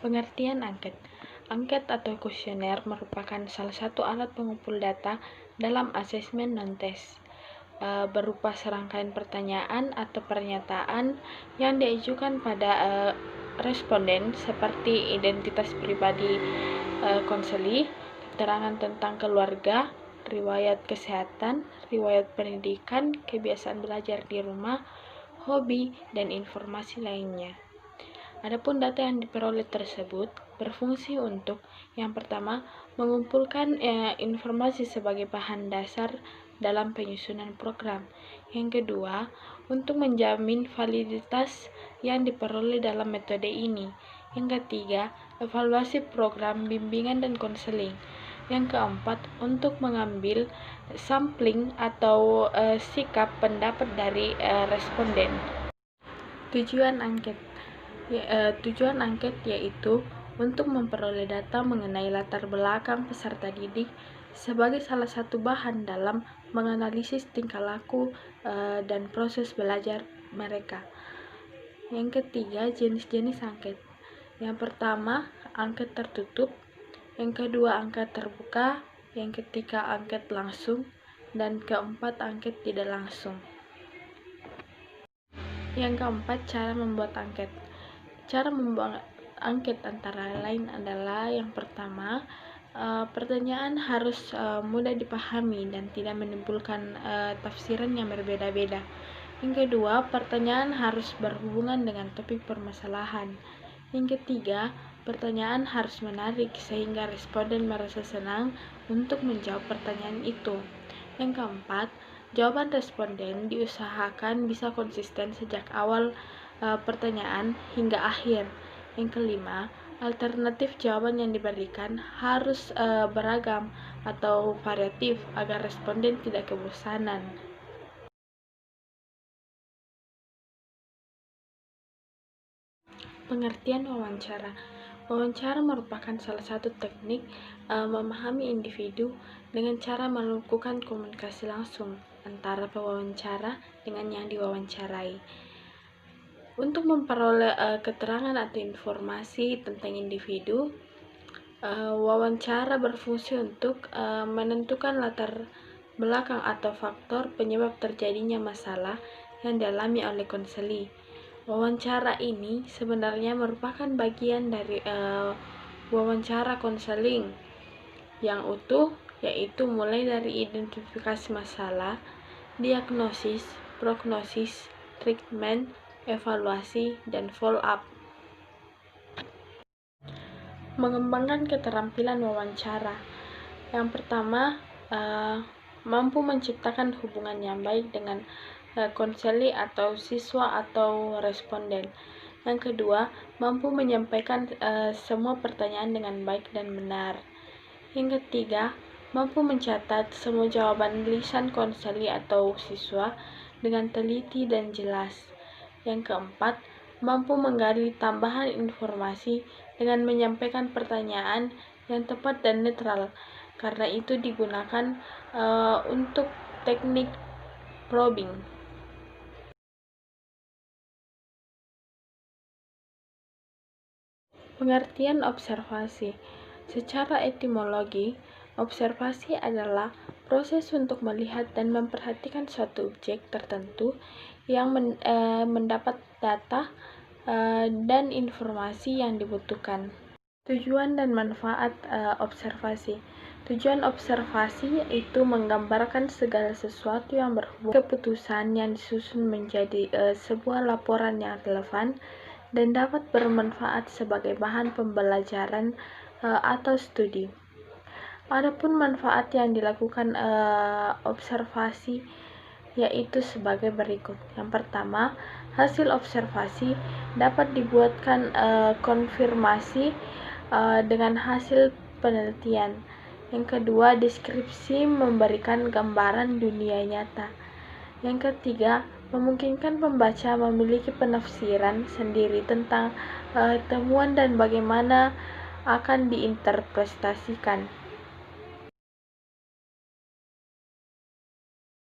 Pengertian angket. Angket atau kuesioner merupakan salah satu alat pengumpul data dalam asesmen non-tes, berupa serangkaian pertanyaan atau pernyataan yang diajukan pada responden seperti identitas pribadi konseli, keterangan tentang keluarga, riwayat kesehatan, riwayat pendidikan, kebiasaan belajar di rumah, hobi, dan informasi lainnya. Adapun data yang diperoleh tersebut berfungsi untuk yang pertama, mengumpulkan informasi sebagai bahan dasar dalam penyusunan program. Yang kedua, untuk menjamin validitas yang diperoleh dalam metode ini. Yang ketiga, evaluasi program bimbingan dan konseling. Yang keempat, untuk mengambil sampling atau sikap pendapat dari responden. Tujuan angket yaitu untuk memperoleh data mengenai latar belakang peserta didik sebagai salah satu bahan dalam menganalisis tingkah laku dan proses belajar mereka. Yang ketiga, jenis-jenis angket. Yang pertama, angket tertutup. Yang kedua, angket terbuka. Yang ketiga, angket langsung. Dan keempat, angket tidak langsung. Yang keempat, cara membuat angket. Cara membuat angket antara lain adalah yang pertama, pertanyaan harus mudah dipahami dan tidak menimbulkan tafsiran yang berbeda-beda. Yang kedua, pertanyaan harus berhubungan dengan topik permasalahan. Yang ketiga, pertanyaan harus menarik sehingga responden merasa senang untuk menjawab pertanyaan itu. Yang keempat, jawaban responden diusahakan bisa konsisten sejak awal pertanyaan hingga akhir. Yang kelima, alternatif jawaban yang diberikan harus beragam atau variatif agar responden tidak kebosanan. Pengertian wawancara. Wawancara merupakan salah satu teknik memahami individu dengan cara melakukan komunikasi langsung antara pewawancara dengan yang diwawancarai. Untuk memperoleh keterangan atau informasi tentang individu, wawancara berfungsi untuk menentukan latar belakang atau faktor penyebab terjadinya masalah yang dialami oleh konseli. Wawancara ini sebenarnya merupakan bagian dari wawancara konseling yang utuh, yaitu mulai dari identifikasi masalah, diagnosis, prognosis, treatment, evaluasi, dan follow up. Mengembangkan keterampilan wawancara. Yang pertama, mampu menciptakan hubungan yang baik dengan konseli atau siswa atau responden. Yang kedua, mampu menyampaikan semua pertanyaan dengan baik dan benar. Yang ketiga, mampu mencatat semua jawaban lisan konseli atau siswa dengan teliti dan jelas. Yang keempat, mampu menggali tambahan informasi dengan menyampaikan pertanyaan yang tepat dan netral. Karena itu digunakan untuk teknik probing. Pengertian observasi. Secara etimologi, observasi adalah proses untuk melihat dan memperhatikan suatu objek tertentu yang mendapat data dan informasi yang dibutuhkan. Tujuan dan manfaat observasi. Tujuan observasi itu menggambarkan segala sesuatu yang berhubungan keputusan yang disusun menjadi sebuah laporan yang relevan dan dapat bermanfaat sebagai bahan pembelajaran atau studi. Adapun manfaat yang dilakukan observasi yaitu sebagai berikut. Yang pertama, hasil observasi dapat dibuatkan konfirmasi dengan hasil penelitian. Yang kedua, deskripsi memberikan gambaran dunia nyata. Yang ketiga, memungkinkan pembaca memiliki penafsiran sendiri tentang temuan dan bagaimana akan diinterpretasikan.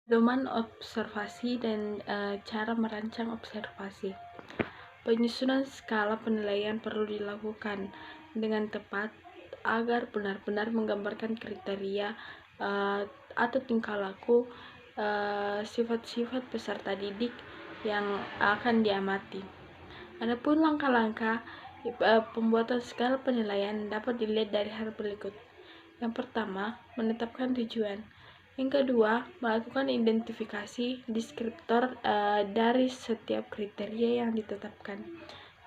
Pedoman observasi dan cara merancang observasi. Penyusunan skala penilaian perlu dilakukan dengan tepat agar benar-benar menggambarkan kriteria atau tingkah laku sifat-sifat peserta didik yang akan diamati. Adapun langkah-langkah pembuatan skala penilaian dapat dilihat dari hal berikut. Yang pertama, menetapkan tujuan. Yang kedua, melakukan identifikasi deskriptor dari setiap kriteria yang ditetapkan.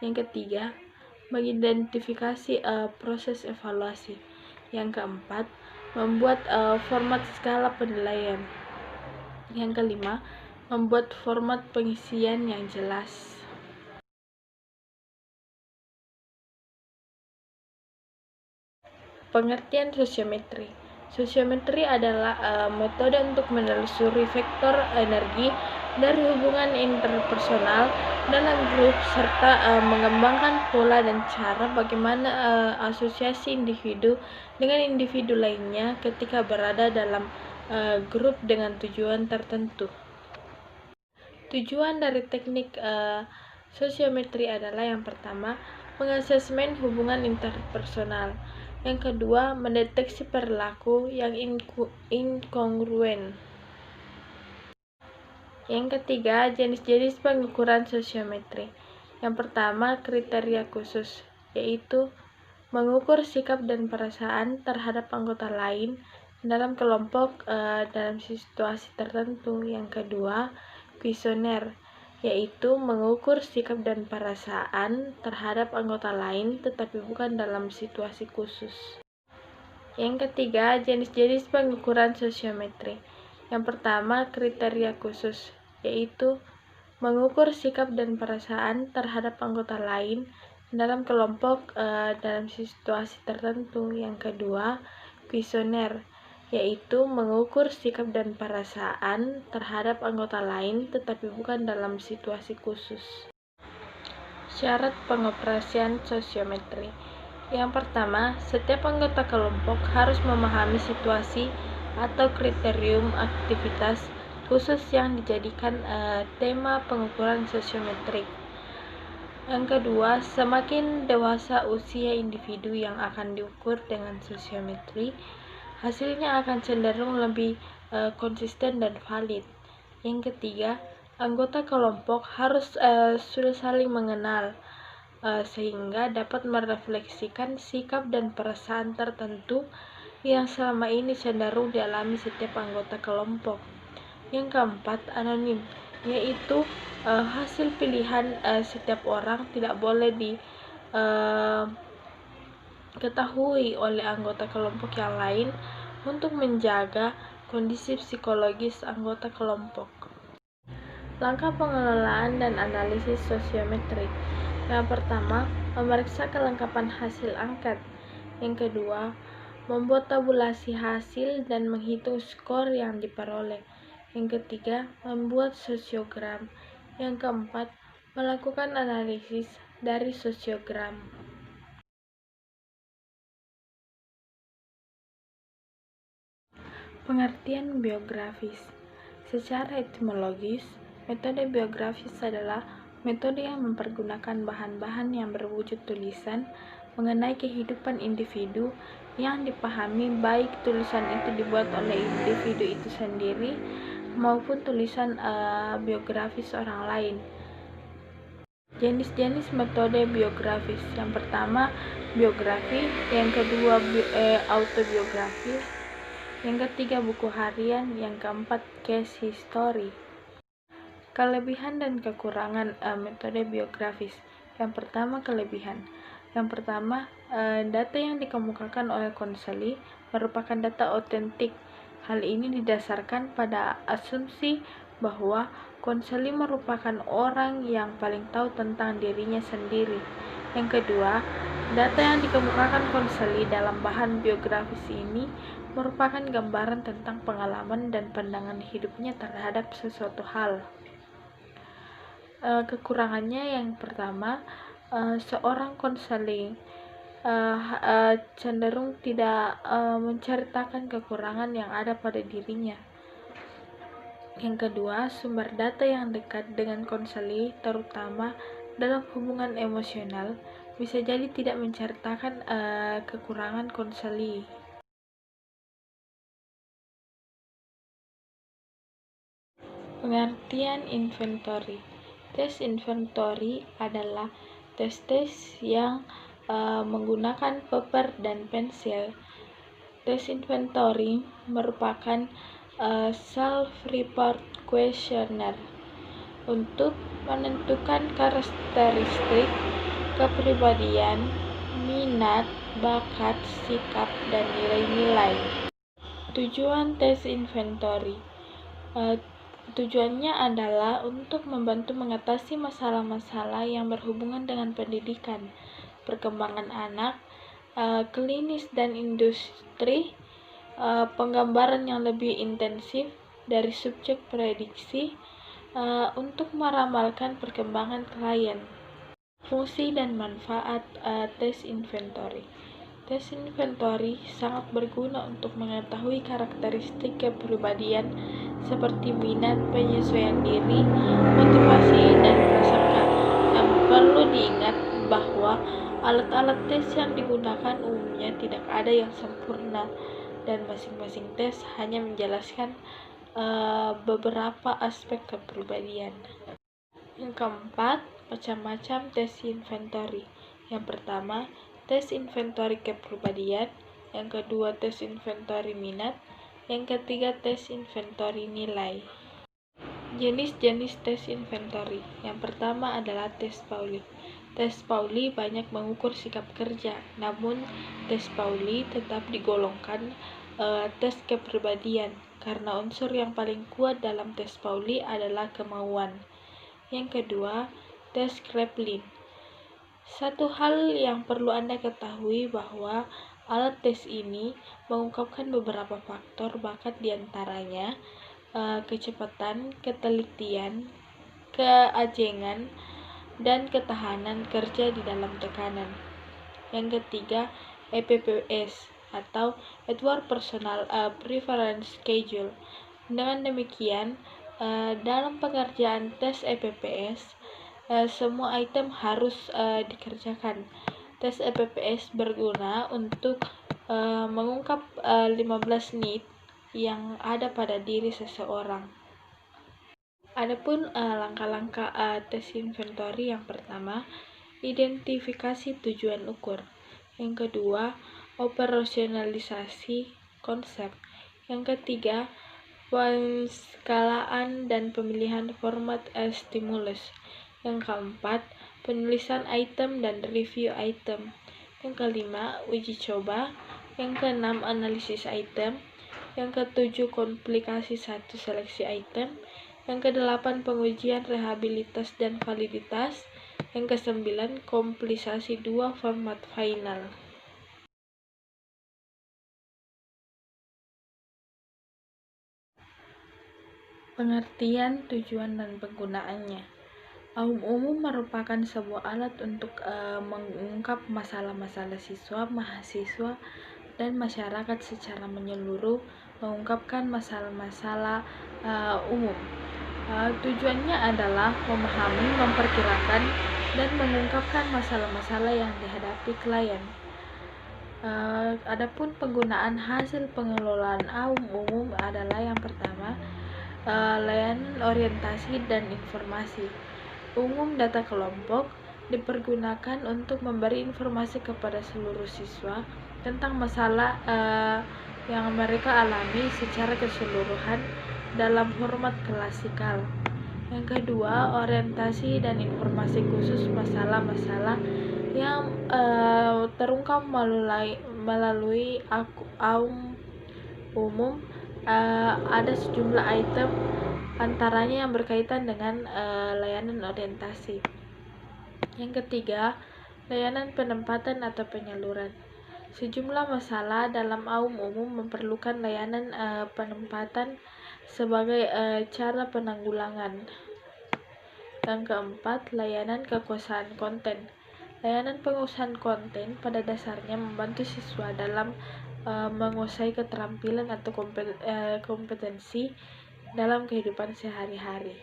Yang ketiga, mengidentifikasi proses evaluasi. Yang keempat, membuat format skala penilaian. Yang kelima, membuat format pengisian yang jelas. Pengertian sosiometri. Sosiometri adalah metode untuk menelusuri vektor energi dari hubungan interpersonal dalam grup serta mengembangkan pola dan cara bagaimana asosiasi individu dengan individu lainnya ketika berada dalam grup dengan tujuan tertentu. Tujuan dari teknik sosiometri adalah yang pertama, mengasesmen hubungan interpersonal. Yang kedua, mendeteksi perilaku yang inkongruen. Yang ketiga, jenis-jenis pengukuran sosiometri. Yang pertama, kriteria khusus, yaitu mengukur sikap dan perasaan terhadap anggota lain dalam kelompok dalam situasi tertentu. Yang kedua, kuesioner, yaitu mengukur sikap dan perasaan terhadap anggota lain tetapi bukan dalam situasi khusus. Yang ketiga, jenis-jenis pengukuran sosiometri. Yang pertama, kriteria khusus, yaitu mengukur sikap dan perasaan terhadap anggota lain dalam kelompok dalam situasi tertentu. Yang kedua, kuesioner, yaitu mengukur sikap dan perasaan terhadap anggota lain tetapi bukan dalam situasi khusus. Syarat pengoperasian sosiometri. Yang pertama, setiap anggota kelompok harus memahami situasi atau kriterium aktivitas khusus yang dijadikan tema pengukuran sosiometrik. Yang kedua, semakin dewasa usia individu yang akan diukur dengan sosiometri, hasilnya akan cenderung lebih konsisten dan valid. Yang ketiga, anggota kelompok harus sudah saling mengenal sehingga dapat merefleksikan sikap dan perasaan tertentu yang selama ini cenderung dialami setiap anggota kelompok. Yang keempat, anonim, yaitu hasil pilihan setiap orang tidak boleh diketahui oleh anggota kelompok yang lain untuk menjaga kondisi psikologis anggota kelompok. Langkah pengelolaan dan analisis sosiometri. Yang pertama, memeriksa kelengkapan hasil angket. Yang kedua, membuat tabulasi hasil dan menghitung skor yang diperoleh. Yang ketiga, membuat sosiogram. Yang keempat, melakukan analisis dari sosiogram. Pengertian biografis. Secara etimologis, metode biografis adalah metode yang mempergunakan bahan-bahan yang berwujud tulisan mengenai kehidupan individu yang dipahami baik tulisan itu dibuat oleh individu itu sendiri maupun tulisan biografis orang lain. Jenis-jenis metode biografis. Yang pertama, biografi. Yang kedua, autobiografi. Yang ketiga, buku harian. Yang keempat, case history. Kelebihan dan kekurangan metode biografis. Yang pertama, kelebihan. Yang pertama, data yang dikemukakan oleh konseli merupakan data otentik. Hal ini didasarkan pada asumsi bahwa konseli merupakan orang yang paling tahu tentang dirinya sendiri. Yang kedua, data yang dikemukakan konseli dalam bahan biografis ini merupakan gambaran tentang pengalaman dan pandangan hidupnya terhadap sesuatu hal. Kekurangannya yang pertama, seorang konseling cenderung tidak menceritakan kekurangan yang ada pada dirinya. Yang kedua, sumber data yang dekat dengan konseli, terutama Dalam hubungan emosional, bisa jadi tidak menceritakan kekurangan konseli. Pengertian inventory. Tes inventory adalah tes-tes yang menggunakan paper dan pensil. Tes inventory merupakan self-report questionnaire untuk menentukan karakteristik kepribadian, minat, bakat, sikap, dan nilai-nilai. Tujuan tes inventory. Tujuannya adalah untuk membantu mengatasi masalah-masalah yang berhubungan dengan pendidikan, perkembangan anak, klinis dan industri, penggambaran yang lebih intensif dari subjek prediksi, untuk meramalkan perkembangan klien. Fungsi dan manfaat tes inventory. Tes inventory sangat berguna untuk mengetahui karakteristik kepribadian seperti minat, penyesuaian diri, motivasi, dan prasangka. Yang perlu diingat bahwa alat-alat tes yang digunakan umumnya tidak ada yang sempurna dan masing-masing tes hanya menjelaskan beberapa aspek kepribadian. Yang keempat, macam-macam tes inventory. Yang pertama, tes inventory kepribadian. Yang kedua, tes inventory minat. Yang ketiga, tes inventory nilai. Jenis-jenis tes inventory. Yang pertama adalah tes Pauli. Tes Pauli banyak mengukur sikap kerja, namun tes Pauli tetap digolongkan tes kepribadian karena unsur yang paling kuat dalam tes Pauli adalah kemauan. Yang kedua, tes Kraepelin. Satu hal yang perlu Anda ketahui bahwa alat tes ini mengungkapkan beberapa faktor bakat diantaranya kecepatan, ketelitian, keajengan, dan ketahanan kerja di dalam tekanan. Yang ketiga, EPPS atau Edward Personal Preference Schedule. Dengan demikian, dalam pengerjaan tes EPPS, semua item harus dikerjakan. Tes EPPS berguna untuk mengungkap 15 need yang ada pada diri seseorang. Adapun langkah-langkah tes inventory, yang pertama, identifikasi tujuan ukur. Yang kedua, operasionalisasi konsep. Yang ketiga, penskalaan dan pemilihan format stimulus. Yang keempat, penulisan item dan review item. Yang kelima, uji coba. Yang keenam, analisis item. Yang ketujuh, komplikasi satu seleksi item. Yang kedelapan, pengujian rehabilitas dan validitas. Yang kesembilan, kompilasi 2 format final. Pengertian, tujuan, dan penggunaannya. Aum umum merupakan sebuah alat untuk mengungkap masalah-masalah siswa, mahasiswa, dan masyarakat secara menyeluruh, mengungkapkan masalah-masalah umum. Tujuannya adalah memahami, memperkirakan, dan mengungkapkan masalah-masalah yang dihadapi klien. Adapun penggunaan hasil pengelolaan aum umum adalah yang pertama, layanan orientasi dan informasi. Umum data kelompok dipergunakan untuk memberi informasi kepada seluruh siswa tentang masalah yang mereka alami secara keseluruhan dalam format klasikal. Yang kedua, orientasi dan informasi khusus masalah-masalah yang terungkap melalui aum umum. Ada sejumlah item antaranya yang berkaitan dengan layanan orientasi. Yang ketiga, layanan penempatan atau penyaluran. Sejumlah masalah dalam aum umum memerlukan layanan penempatan sebagai cara penanggulangan. Yang keempat, layanan kekuasaan konten. Layanan penguasaan konten pada dasarnya membantu siswa dalam menguasai keterampilan atau kompetensi dalam kehidupan sehari-hari.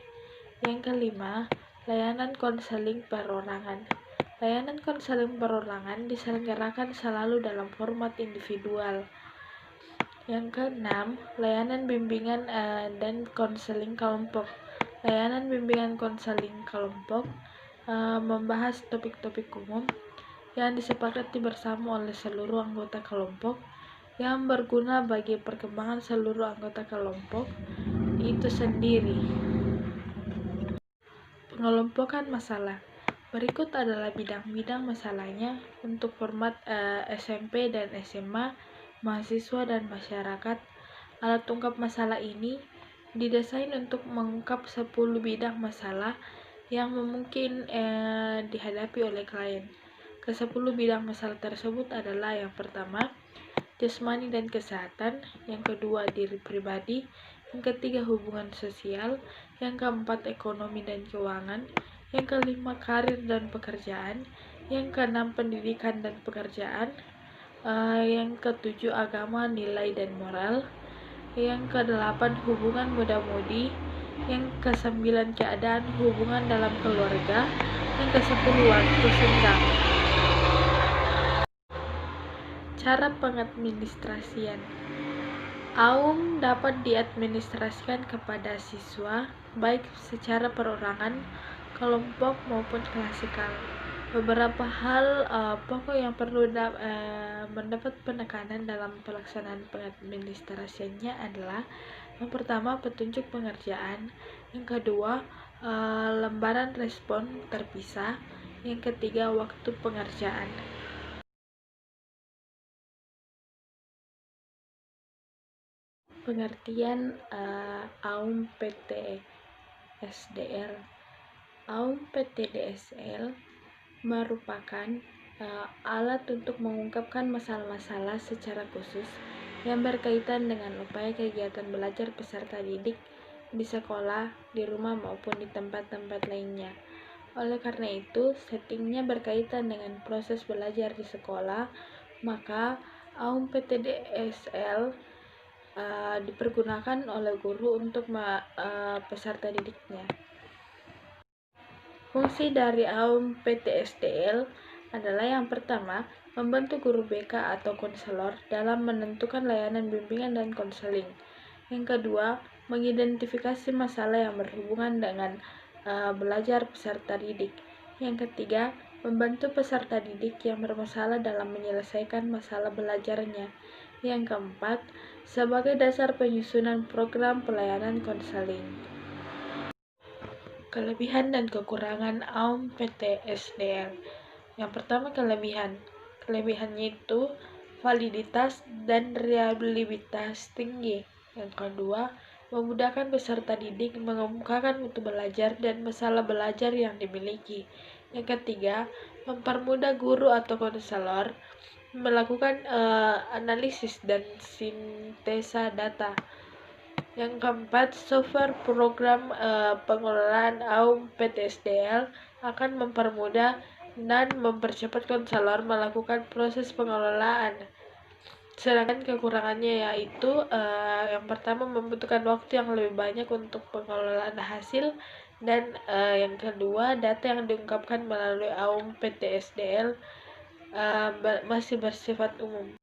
Yang kelima, Layanan konseling perorangan. Layanan konseling perorangan diselenggarakan selalu dalam format individual. Yang keenam, layanan bimbingan dan konseling kelompok. Layanan bimbingan konseling kelompok membahas topik-topik umum yang disepakati bersama oleh seluruh anggota kelompok yang berguna bagi perkembangan seluruh anggota kelompok itu sendiri. Pengelompokan masalah. Berikut adalah bidang-bidang masalahnya untuk format SMP dan SMA, mahasiswa dan masyarakat. Alat ungkap masalah ini didesain untuk mengungkap 10 bidang masalah yang mungkin dihadapi oleh klien. Ke-10 bidang masalah tersebut adalah yang pertama, jasmani dan kesehatan, yang kedua, diri pribadi, yang ketiga, hubungan sosial, yang keempat, ekonomi dan keuangan, yang kelima, karir dan pekerjaan, yang keenam, pendidikan dan pekerjaan, yang ketujuh, agama, nilai dan moral, yang kedelapan, hubungan muda-mudi, yang kesembilan, keadaan hubungan dalam keluarga, yang kesepuluh, waktu senggang. Cara pengadministrasian. AUM dapat diadministrasikan kepada siswa baik secara perorangan, kelompok maupun klasikal. Beberapa hal pokok yang perlu mendapat penekanan dalam pelaksanaan pengadministrasiannya adalah: yang pertama, petunjuk pengerjaan; yang kedua, lembaran respon terpisah; yang ketiga, waktu pengerjaan. Pengertian AUM PT SDL. AUM PT DSL merupakan alat untuk mengungkapkan masalah-masalah secara khusus yang berkaitan dengan upaya kegiatan belajar peserta didik di sekolah, di rumah maupun di tempat-tempat lainnya. Oleh karena itu, settingnya berkaitan dengan proses belajar di sekolah, maka AUM PT DSL dipergunakan oleh guru untuk peserta didiknya. Fungsi dari AUM PT SDL adalah: yang pertama, membantu guru BK atau konselor dalam menentukan layanan bimbingan dan konseling. Yang kedua, mengidentifikasi masalah yang berhubungan dengan belajar peserta didik. Yang ketiga, membantu peserta didik yang bermasalah dalam menyelesaikan masalah belajarnya. Yang keempat, sebagai dasar penyusunan program pelayanan konseling. Kelebihan dan kekurangan AUM PT SDL. Yang pertama, kelebihannya itu validitas dan reliabilitas tinggi. Yang kedua, memudahkan peserta didik mengemukakan mutu belajar dan masalah belajar yang dimiliki. Yang ketiga, mempermudah guru atau konselor melakukan analisis dan sintesa data. Yang keempat, software program pengelolaan AUM PT SDL akan mempermudah dan mempercepat konselor melakukan proses pengelolaan. Sedangkan kekurangannya yaitu yang pertama, membutuhkan waktu yang lebih banyak untuk pengelolaan hasil, dan yang kedua, data yang diungkapkan melalui AUM PT SDL masih bersifat umum.